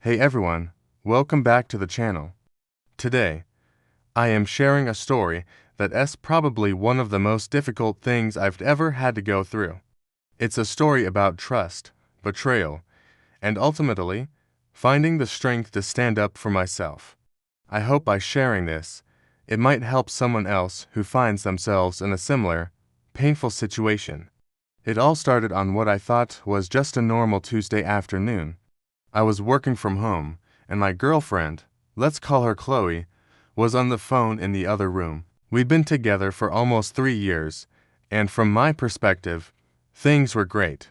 Hey everyone, welcome back to the channel. Today, I am sharing a story that's probably one of the most difficult things I've ever had to go through. It's a story about trust, betrayal, and ultimately, finding the strength to stand up for myself. I hope by sharing this, it might help someone else who finds themselves in a similar, painful situation. It all started on what I thought was just a normal Tuesday afternoon. I was working from home, and my girlfriend, let's call her Chloe, was on the phone in the other room. We'd been together for almost 3 years, and from my perspective, things were great.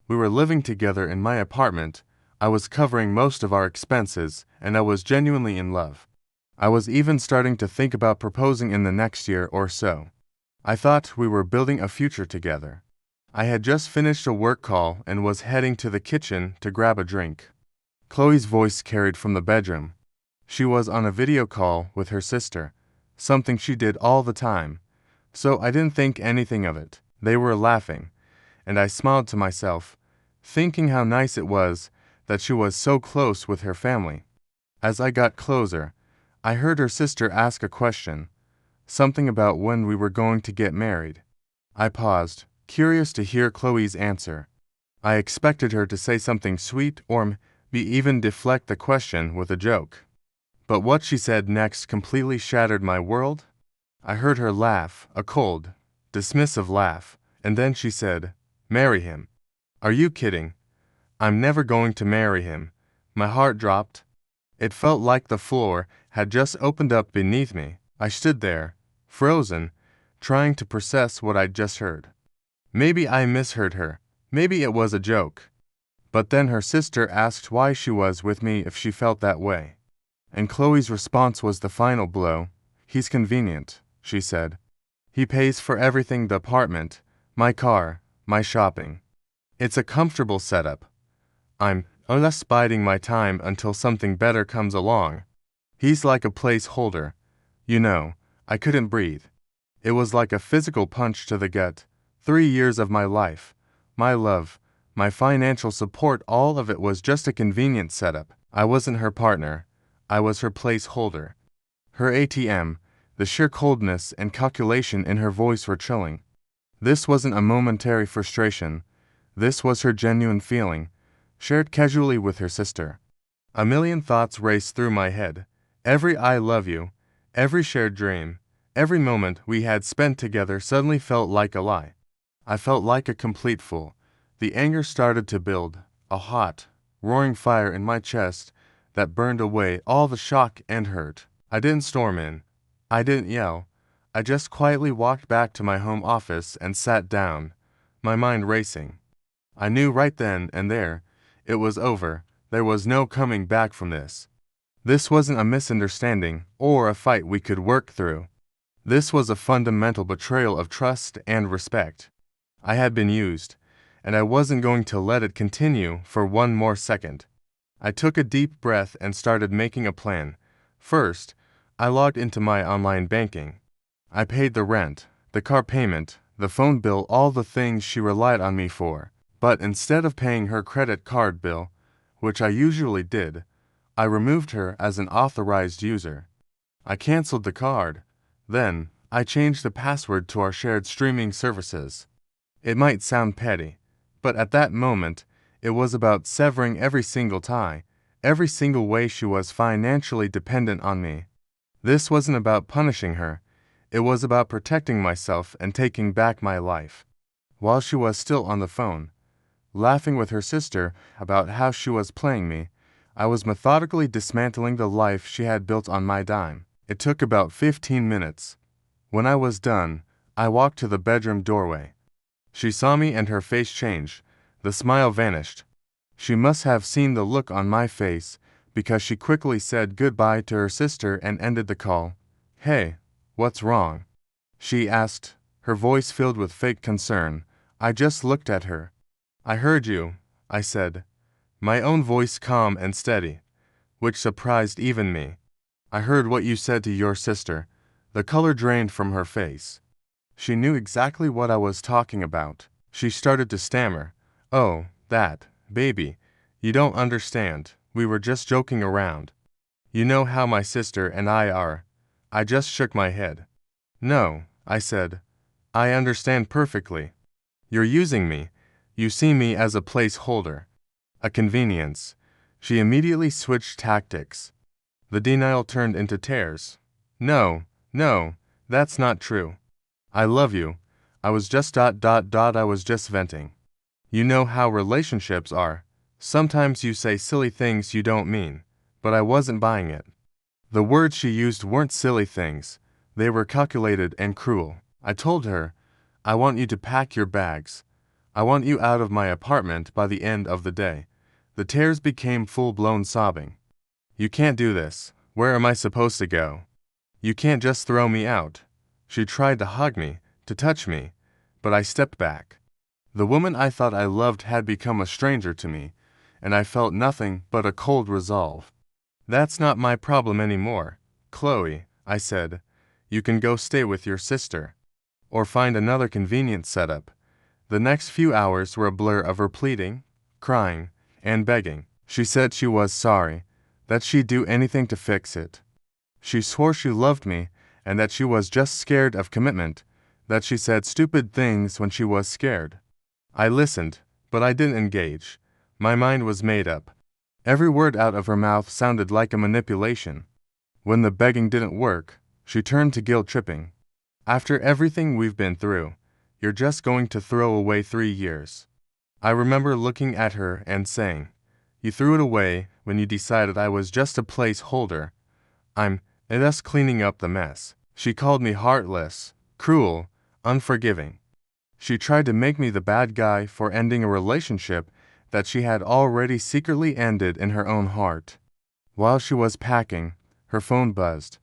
We were living together in my apartment, I was covering most of our expenses, and I was genuinely in love. I was even starting to think about proposing in the next year or so. I thought we were building a future together. I had just finished a work call and was heading to the kitchen to grab a drink. Chloe's voice carried from the bedroom. She was on a video call with her sister, something she did all the time, so I didn't think anything of it. They were laughing, and I smiled to myself, thinking how nice it was that she was so close with her family. As I got closer, I heard her sister ask a question, something about when we were going to get married. I paused, curious to hear Chloe's answer. I expected her to say something sweet or even deflect the question with a joke. But what she said next completely shattered my world. I heard her laugh, a cold, dismissive laugh, and then she said, "Marry him." "Are you kidding? I'm never going to marry him." My heart dropped. It felt like the floor had just opened up beneath me. I stood there, frozen, trying to process what I'd just heard. Maybe I misheard her. Maybe it was a joke. But then her sister asked why she was with me if she felt that way. And Chloe's response was the final blow. "He's convenient," she said. "He pays for everything, the apartment, my car, my shopping. It's a comfortable setup. I'm just biding my time until something better comes along. He's like a placeholder." You know, I couldn't breathe. It was like a physical punch to the gut. 3 years of my life, my love, my financial support, all of it was just a convenient setup. I wasn't her partner. I was her placeholder. Her ATM, the sheer coldness and calculation in her voice were chilling. This wasn't a momentary frustration. This was her genuine feeling, shared casually with her sister. A million thoughts raced through my head. Every "I love you," every shared dream, every moment we had spent together suddenly felt like a lie. I felt like a complete fool. The anger started to build, a hot, roaring fire in my chest that burned away all the shock and hurt. I didn't storm in. I didn't yell. I just quietly walked back to my home office and sat down, my mind racing. I knew right then and there, it was over. There was no coming back from this. This wasn't a misunderstanding or a fight we could work through. This was a fundamental betrayal of trust and respect. I had been used, and I wasn't going to let it continue for one more second. I took a deep breath and started making a plan. First, I logged into my online banking. I paid the rent, the car payment, the phone bill, all the things she relied on me for. But instead of paying her credit card bill, which I usually did, I removed her as an authorized user. I canceled the card. Then, I changed the password to our shared streaming services. It might sound petty, but at that moment, it was about severing every single tie, every single way she was financially dependent on me. This wasn't about punishing her. It was about protecting myself and taking back my life. While she was still on the phone, laughing with her sister about how she was playing me, I was methodically dismantling the life she had built on my dime. It took about 15 minutes. When I was done, I walked to the bedroom doorway. She saw me and her face changed. The smile vanished. She must have seen the look on my face, because she quickly said goodbye to her sister and ended the call. "Hey, what's wrong?" she asked, her voice filled with fake concern. I just looked at her. "I heard you," I said, my own voice calm and steady, which surprised even me. "I heard what you said to your sister." The color drained from her face. She knew exactly what I was talking about. She started to stammer. "Oh, that, baby, you don't understand. We were just joking around. You know how my sister and I are. I just shook my head. No, I said. I understand perfectly. You're using me. You see me as a placeholder. A convenience. She immediately switched tactics. The denial turned into tears. No, that's not true. I love you. I was just I was just venting. You know how relationships are. Sometimes you say silly things you don't mean, but I wasn't buying it. The words she used weren't silly things. They were calculated and cruel. I told her, I want you to pack your bags. I want you out of my apartment by the end of the day. The tears became full-blown sobbing. You can't do this. Where am I supposed to go? You can't just throw me out. She tried to hug me, to touch me, but I stepped back. The woman I thought I loved had become a stranger to me, and I felt nothing but a cold resolve. That's not my problem anymore, Chloe, I said. You can go stay with your sister. Or find another convenient setup. The next few hours were a blur of her pleading, crying, and begging. She said she was sorry, that she'd do anything to fix it. She swore she loved me, and that she was just scared of commitment, that she said stupid things when she was scared. I listened, but I didn't engage. My mind was made up. Every word out of her mouth sounded like a manipulation. When the begging didn't work, she turned to guilt-tripping. After everything we've been through, you're just going to throw away 3 years. I remember looking at her and saying, you threw it away when you decided I was just a placeholder. I'm just cleaning up the mess. She called me heartless, cruel, unforgiving. She tried to make me the bad guy for ending a relationship that she had already secretly ended in her own heart. While she was packing, her phone buzzed.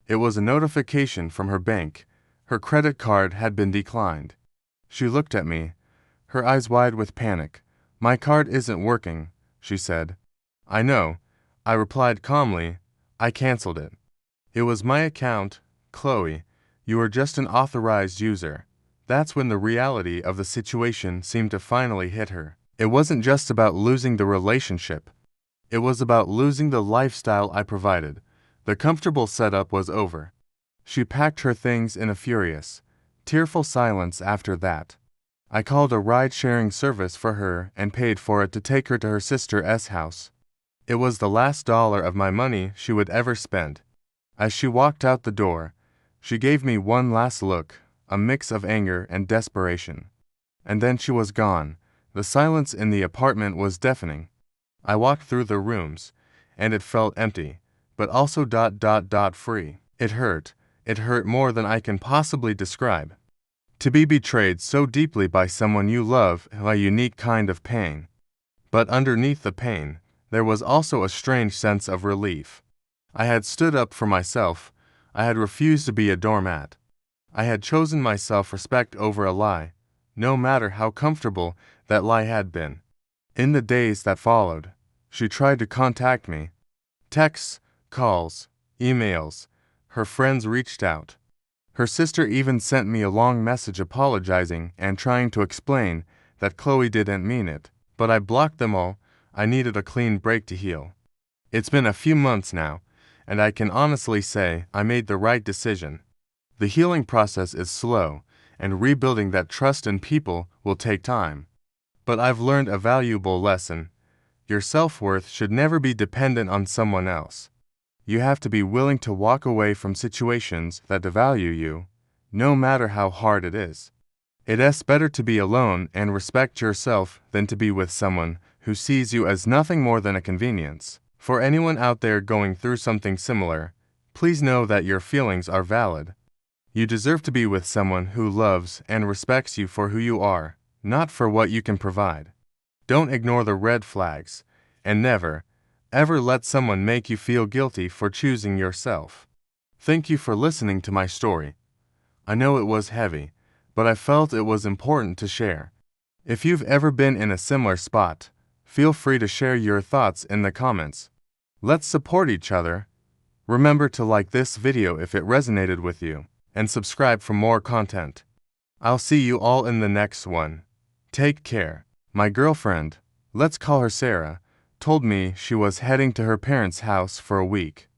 It was a notification from her bank. Her credit card had been declined. She looked at me, her eyes wide with panic. My card isn't working, she said. I know, I replied calmly. I canceled it. It was my account, Chloe. You were just an authorized user. That's when the reality of the situation seemed to finally hit her. It wasn't just about losing the relationship. It was about losing the lifestyle I provided. The comfortable setup was over. She packed her things in a furious, tearful silence after that. I called a ride-sharing service for her and paid for it to take her to her sister's house. It was the last dollar of my money she would ever spend. As she walked out the door, she gave me one last look, a mix of anger and desperation. And then she was gone. The silence in the apartment was deafening. I walked through the rooms, and it felt empty, but also free. It hurt more than I can possibly describe. To be betrayed so deeply by someone you love is a unique kind of pain. But underneath the pain, there was also a strange sense of relief. I had stood up for myself. I had refused to be a doormat. I had chosen my self-respect over a lie, no matter how comfortable that lie had been. In the days that followed, she tried to contact me. Texts, calls, emails. Her friends reached out. Her sister even sent me a long message apologizing and trying to explain that Chloe didn't mean it, but I blocked them all. I needed a clean break to heal. It's been a few months now, and I can honestly say I made the right decision. The healing process is slow, and rebuilding that trust in people will take time. But I've learned a valuable lesson. Your self-worth should never be dependent on someone else. You have to be willing to walk away from situations that devalue you, no matter how hard it is. It's better to be alone and respect yourself than to be with someone who sees you as nothing more than a convenience. For anyone out there going through something similar, please know that your feelings are valid. You deserve to be with someone who loves and respects you for who you are, not for what you can provide. Don't ignore the red flags, and never, ever let someone make you feel guilty for choosing yourself. Thank you for listening to my story. I know it was heavy, but I felt it was important to share. If you've ever been in a similar spot, feel free to share your thoughts in the comments. Let's support each other. Remember to like this video if it resonated with you, and subscribe for more content. I'll see you all in the next one. Take care. My girlfriend, let's call her Sarah, told me she was heading to her parents' house for a week.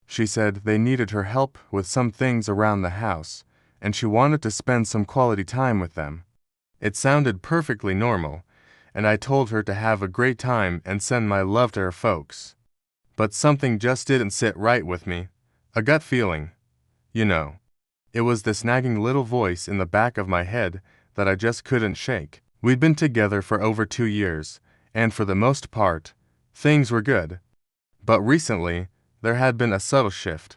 She said they needed her help with some things around the house, and she wanted to spend some quality time with them. It sounded perfectly normal, and I told her to have a great time and send my love to her folks. But something just didn't sit right with me. A gut feeling. You know. It was this nagging little voice in the back of my head that I just couldn't shake. We'd been together for over 2 years, and for the most part, things were good. But recently, there had been a subtle shift.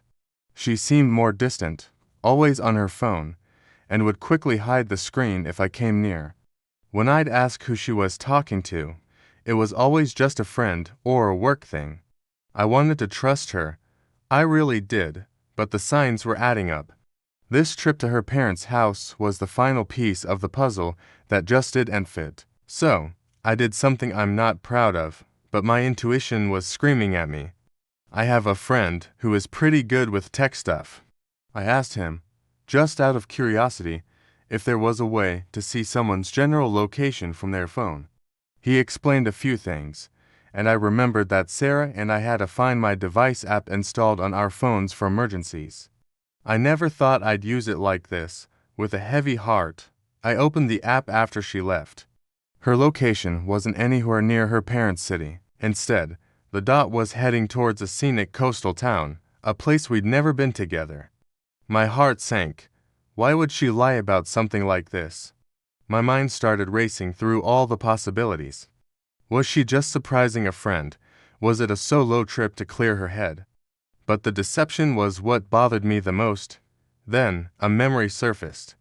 She seemed more distant, always on her phone, and would quickly hide the screen if I came near. When I'd ask who she was talking to, it was always just a friend or a work thing. I wanted to trust her. I really did, but the signs were adding up. This trip to her parents' house was the final piece of the puzzle that just didn't fit. So, I did something I'm not proud of, but my intuition was screaming at me. I have a friend who is pretty good with tech stuff. I asked him, just out of curiosity, if there was a way to see someone's general location from their phone. He explained a few things, and I remembered that Sarah and I had a Find My Device app installed on our phones for emergencies. I never thought I'd use it like this. With a heavy heart, I opened the app after she left. Her location wasn't anywhere near her parents' city. Instead, the dot was heading towards a scenic coastal town, a place we'd never been together. My heart sank. Why would she lie about something like this? My mind started racing through all the possibilities. Was she just surprising a friend? Was it a solo trip to clear her head? But the deception was what bothered me the most. Then, a memory surfaced.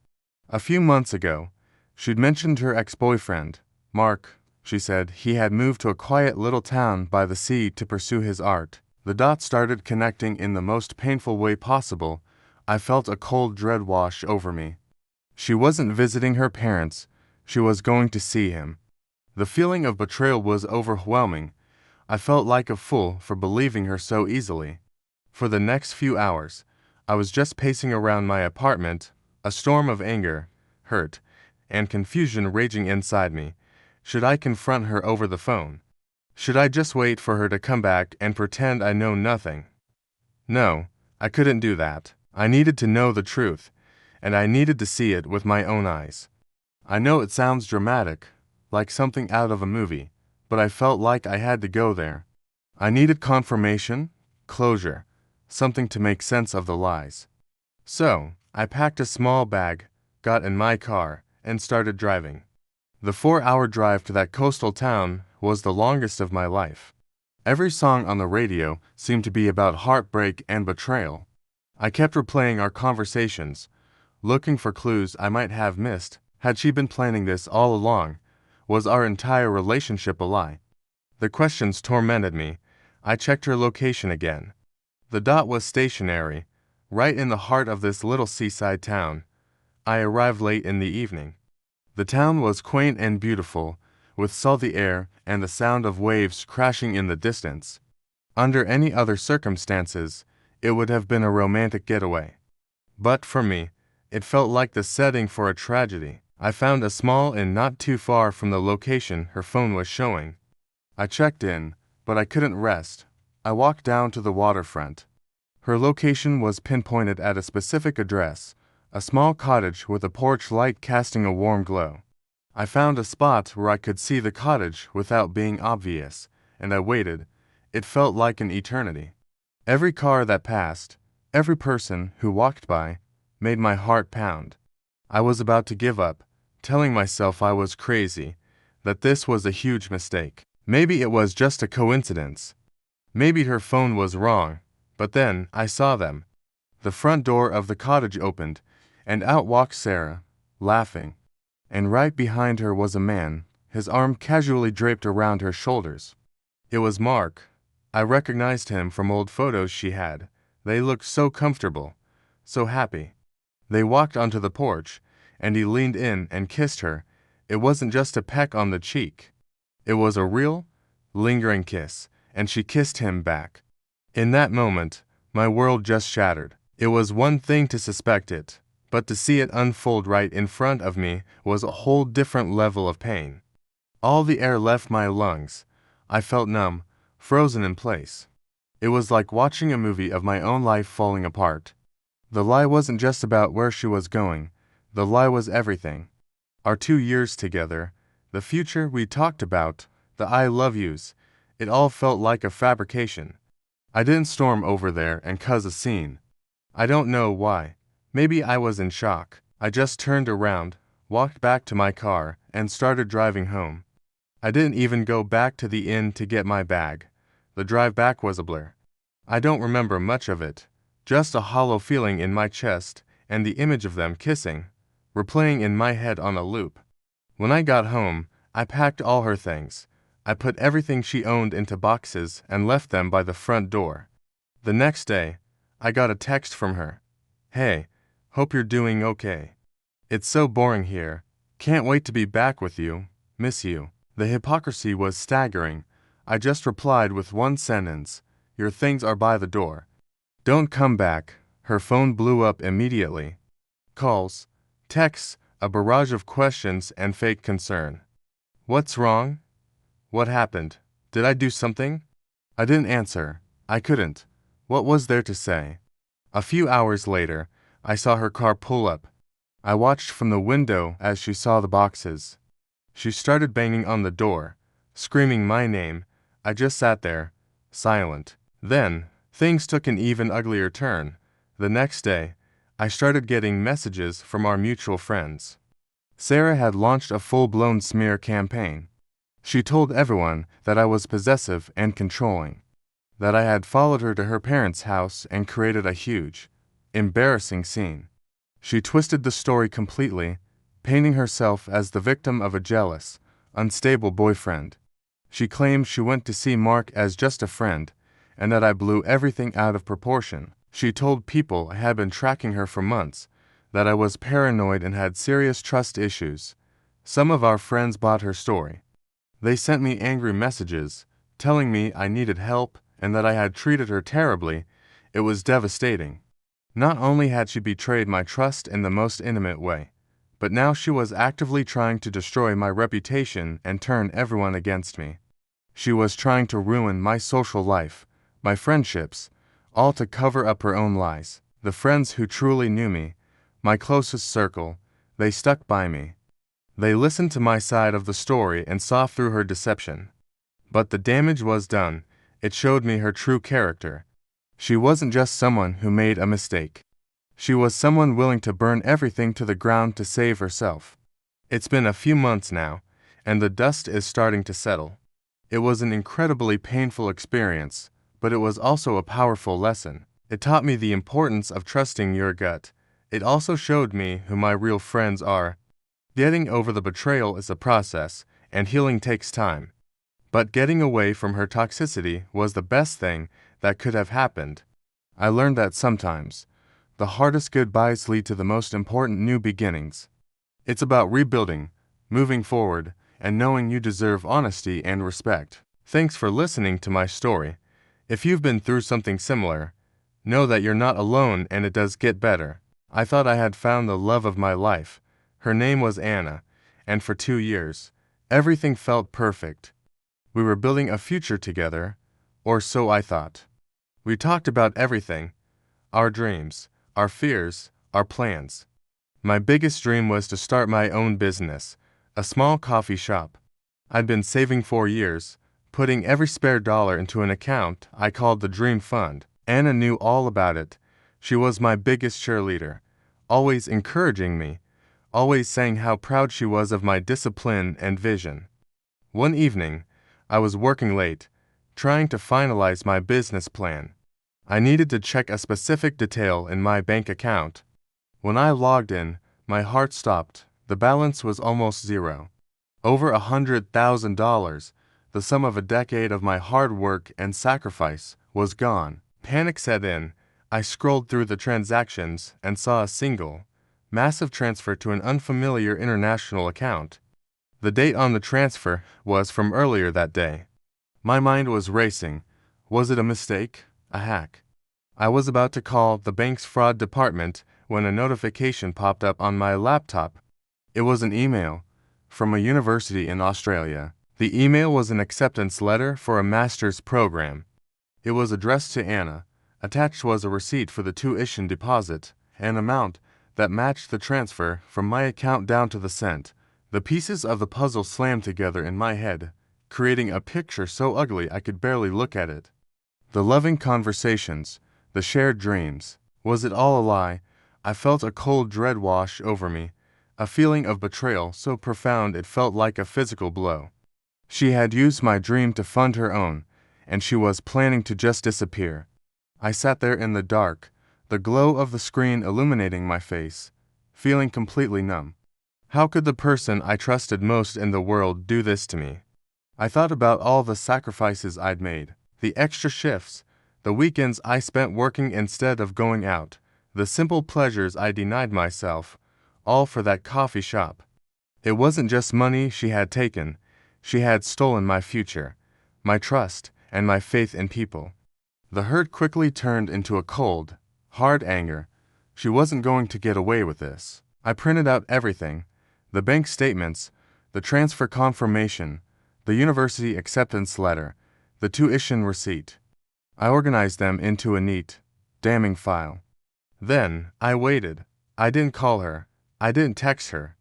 A few months ago, she'd mentioned her ex-boyfriend, Mark. She said he had moved to a quiet little town by the sea to pursue his art. The dots started connecting in the most painful way possible. I felt a cold dread wash over me. She wasn't visiting her parents. She was going to see him. The feeling of betrayal was overwhelming. I felt like a fool for believing her so easily. For the next few hours, I was just pacing around my apartment, a storm of anger, hurt, and confusion raging inside me. Should I confront her over the phone? Should I just wait for her to come back and pretend I know nothing? No, I couldn't do that. I needed to know the truth, and I needed to see it with my own eyes. I know it sounds dramatic, like something out of a movie, but I felt like I had to go there. I needed confirmation, closure, something to make sense of the lies. So, I packed a small bag, got in my car, and started driving. The 4-hour drive to that coastal town was the longest of my life. Every song on the radio seemed to be about heartbreak and betrayal. I kept replaying our conversations, looking for clues I might have missed. Had she been planning this all along? Was our entire relationship a lie? The questions tormented me. I checked her location again. The dot was stationary, right in the heart of this little seaside town. I arrived late in the evening. The town was quaint and beautiful, with salty air and the sound of waves crashing in the distance. Under any other circumstances, it would have been a romantic getaway. But for me, it felt like the setting for a tragedy. I found a small inn not too far from the location her phone was showing. I checked in, but I couldn't rest. I walked down to the waterfront. Her location was pinpointed at a specific address, a small cottage with a porch light casting a warm glow. I found a spot where I could see the cottage without being obvious, and I waited. It felt like an eternity. Every car that passed, every person who walked by, made my heart pound. I was about to give up, telling myself I was crazy, that this was a huge mistake. Maybe it was just a coincidence. Maybe her phone was wrong, but then I saw them. The front door of the cottage opened, and out walked Sarah, laughing. And right behind her was a man, his arm casually draped around her shoulders. It was Mark. I recognized him from old photos she had. They looked so comfortable, so happy. They walked onto the porch, and he leaned in and kissed her. It wasn't just a peck on the cheek. It was a real, lingering kiss, and she kissed him back. In that moment, my world just shattered. It was one thing to suspect it, but to see it unfold right in front of me was a whole different level of pain. All the air left my lungs. I felt numb, frozen in place. It was like watching a movie of my own life falling apart. The lie wasn't just about where she was going. The lie was everything. Our 2 years together, the future we talked about, the I love yous, it all felt like a fabrication. I didn't storm over there and cause a scene. I don't know why. Maybe I was in shock. I just turned around, walked back to my car, and started driving home. I didn't even go back to the inn to get my bag. The drive back was a blur. I don't remember much of it, just a hollow feeling in my chest and the image of them kissing, replaying in my head on a loop. When I got home, I packed all her things. I put everything she owned into boxes and left them by the front door. The next day, I got a text from her. "Hey, hope you're doing okay. It's so boring here. Can't wait to be back with you. Miss you." The hypocrisy was staggering. I just replied with one sentence, "Your things are by the door. Don't come back." Her phone blew up immediately. Calls, texts, a barrage of questions and fake concern. What's wrong? What happened? Did I do something? I didn't answer. I couldn't. What was there to say? A few hours later, I saw her car pull up. I watched from the window as she saw the boxes. She started banging on the door, screaming my name. I just sat there, silent. Then, things took an even uglier turn. The next day, I started getting messages from our mutual friends. Sarah had launched a full-blown smear campaign. She told everyone that I was possessive and controlling, that I had followed her to her parents' house and created a huge, embarrassing scene. She twisted the story completely, painting herself as the victim of a jealous, unstable boyfriend. She claimed she went to see Mark as just a friend, and that I blew everything out of proportion. She told people I had been tracking her for months, that I was paranoid and had serious trust issues. Some of our friends bought her story. They sent me angry messages, telling me I needed help and that I had treated her terribly. It was devastating. Not only had she betrayed my trust in the most intimate way, but now she was actively trying to destroy my reputation and turn everyone against me. She was trying to ruin my social life, my friendships, all to cover up her own lies. The friends who truly knew me, my closest circle, they stuck by me. They listened to my side of the story and saw through her deception. But the damage was done. It showed me her true character. She wasn't just someone who made a mistake. She was someone willing to burn everything to the ground to save herself. It's been a few months now, and the dust is starting to settle. It was an incredibly painful experience, but it was also a powerful lesson. It taught me the importance of trusting your gut. It also showed me who my real friends are. Getting over the betrayal is a process, and healing takes time. But getting away from her toxicity was the best thing that could have happened. I learned that sometimes, the hardest goodbyes lead to the most important new beginnings. It's about rebuilding, moving forward, and knowing you deserve honesty and respect. Thanks for listening to my story. If you've been through something similar, know that you're not alone and it does get better. I thought I had found the love of my life. Her name was Anna, and for 2 years, everything felt perfect. We were building a future together, or so I thought. We talked about everything, our dreams, our fears, our plans. My biggest dream was to start my own business, a small coffee shop. I'd been saving for years, putting every spare dollar into an account I called the Dream Fund. Anna knew all about it. She was my biggest cheerleader, always encouraging me, always saying how proud she was of my discipline and vision. One evening, I was working late, trying to finalize my business plan. I needed to check a specific detail in my bank account. When I logged in, my heart stopped. The balance was almost zero. Over $100,000, the sum of a decade of my hard work and sacrifice, was gone. Panic set in. I scrolled through the transactions and saw a single, massive transfer to an unfamiliar international account. The date on the transfer was from earlier that day. My mind was racing. Was it a mistake? A hack? I was about to call the bank's fraud department when a notification popped up on my laptop. It was an email from a university in Australia. The email was an acceptance letter for a master's program. It was addressed to Anna. Attached was a receipt for the tuition deposit, an amount that matched the transfer from my account down to the cent. The pieces of the puzzle slammed together in my head, creating a picture so ugly I could barely look at it. The loving conversations, the shared dreams. Was it all a lie? I felt a cold dread wash over me, a feeling of betrayal so profound it felt like a physical blow. She had used my dream to fund her own, and she was planning to just disappear. I sat there in the dark, the glow of the screen illuminating my face, feeling completely numb. How could the person I trusted most in the world do this to me? I thought about all the sacrifices I'd made, the extra shifts, the weekends I spent working instead of going out, the simple pleasures I denied myself, all for that coffee shop. It wasn't just money she had taken, she had stolen my future, my trust, and my faith in people. The hurt quickly turned into a cold, hard anger. She wasn't going to get away with this. I printed out everything, the bank statements, the transfer confirmation, the university acceptance letter, the tuition receipt. I organized them into a neat, damning file. Then, I waited. I didn't call her. I didn't text her.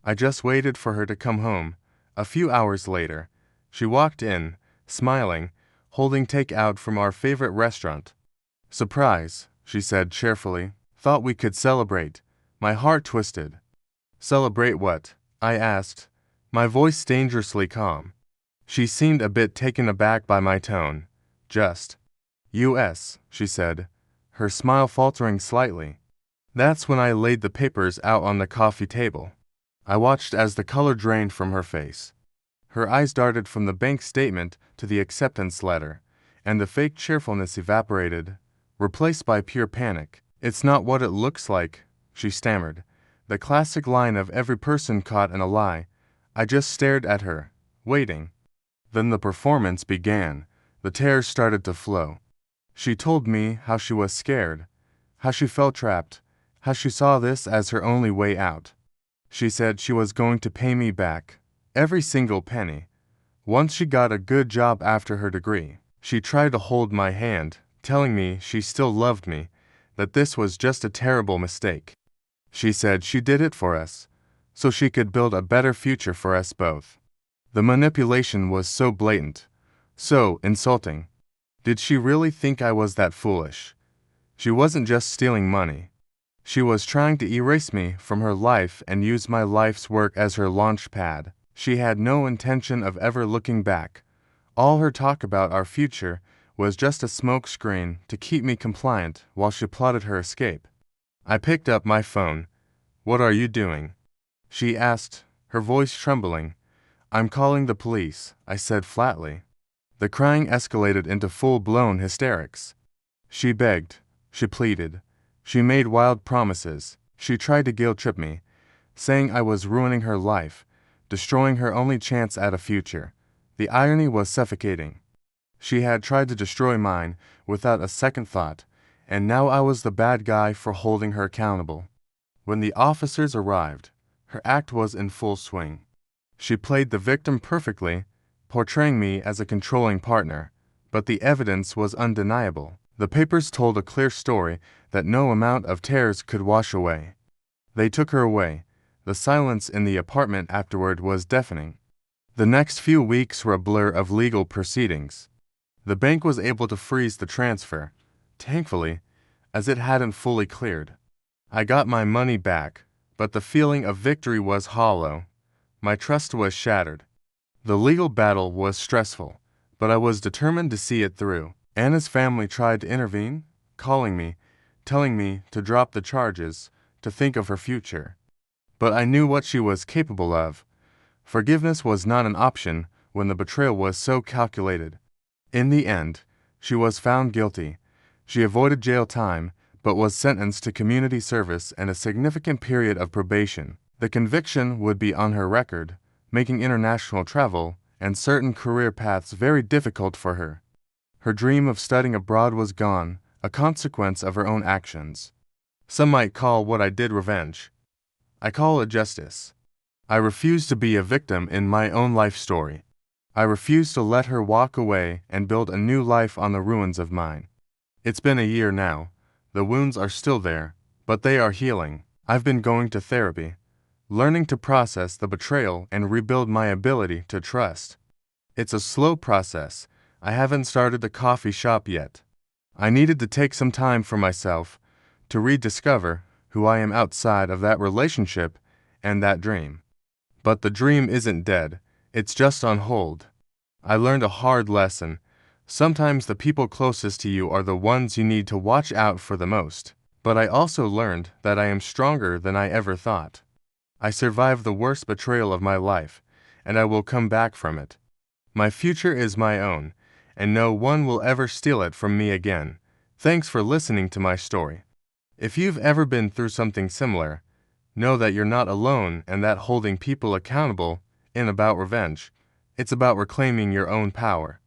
I just waited for her to come home. A few hours later, she walked in, smiling, holding takeout from our favorite restaurant. "Surprise," she said cheerfully. "Thought we could celebrate." My heart twisted. "Celebrate what?" I asked, my voice dangerously calm. She seemed a bit taken aback by my tone. "Just US," she said, her smile faltering slightly. That's when I laid the papers out on the coffee table. I watched as the color drained from her face. Her eyes darted from the bank statement to the acceptance letter, and the fake cheerfulness evaporated, replaced by pure panic. "It's not what it looks like," she stammered, the classic line of every person caught in a lie. I just stared at her, waiting. Then the performance began. The tears started to flow. She told me how she was scared, how she felt trapped, how she saw this as her only way out. She said she was going to pay me back, every single penny. Once she got a good job after her degree, she tried to hold my hand, telling me she still loved me, that this was just a terrible mistake. She said she did it for us, so she could build a better future for us both. The manipulation was so blatant, so insulting. Did she really think I was that foolish? She wasn't just stealing money. She was trying to erase me from her life and use my life's work as her launch pad. She had no intention of ever looking back. All her talk about our future was just a smokescreen to keep me compliant while she plotted her escape. I picked up my phone. "What are you doing?" she asked, her voice trembling. "I'm calling the police," I said flatly. The crying escalated into full-blown hysterics. She begged, she pleaded, she made wild promises. She tried to guilt-trip me, saying I was ruining her life, destroying her only chance at a future. The irony was suffocating. She had tried to destroy mine without a second thought, and now I was the bad guy for holding her accountable. When the officers arrived, her act was in full swing. She played the victim perfectly, portraying me as a controlling partner, but the evidence was undeniable. The papers told a clear story that no amount of tears could wash away. They took her away. The silence in the apartment afterward was deafening. The next few weeks were a blur of legal proceedings. The bank was able to freeze the transfer, thankfully, as it hadn't fully cleared. I got my money back, but the feeling of victory was hollow. My trust was shattered. The legal battle was stressful, but I was determined to see it through. Anna's family tried to intervene, calling me, telling me to drop the charges, to think of her future. But I knew what she was capable of. Forgiveness was not an option when the betrayal was so calculated. In the end, she was found guilty. She avoided jail time, but was sentenced to community service and a significant period of probation. The conviction would be on her record, making international travel and certain career paths very difficult for her. Her dream of studying abroad was gone, a consequence of her own actions. Some might call what I did revenge. I call it justice. I refuse to be a victim in my own life story. I refused to let her walk away and build a new life on the ruins of mine. It's been a year now. The wounds are still there, but they are healing. I've been going to therapy, learning to process the betrayal and rebuild my ability to trust. It's a slow process. I haven't started the coffee shop yet. I needed to take some time for myself to rediscover who I am outside of that relationship and that dream. But the dream isn't dead, it's just on hold. I learned a hard lesson. Sometimes the people closest to you are the ones you need to watch out for the most. But I also learned that I am stronger than I ever thought. I survived the worst betrayal of my life, and I will come back from it. My future is my own, and no one will ever steal it from me again. Thanks for listening to my story. If you've ever been through something similar, know that you're not alone and that holding people accountable isn't about revenge. It's about reclaiming your own power.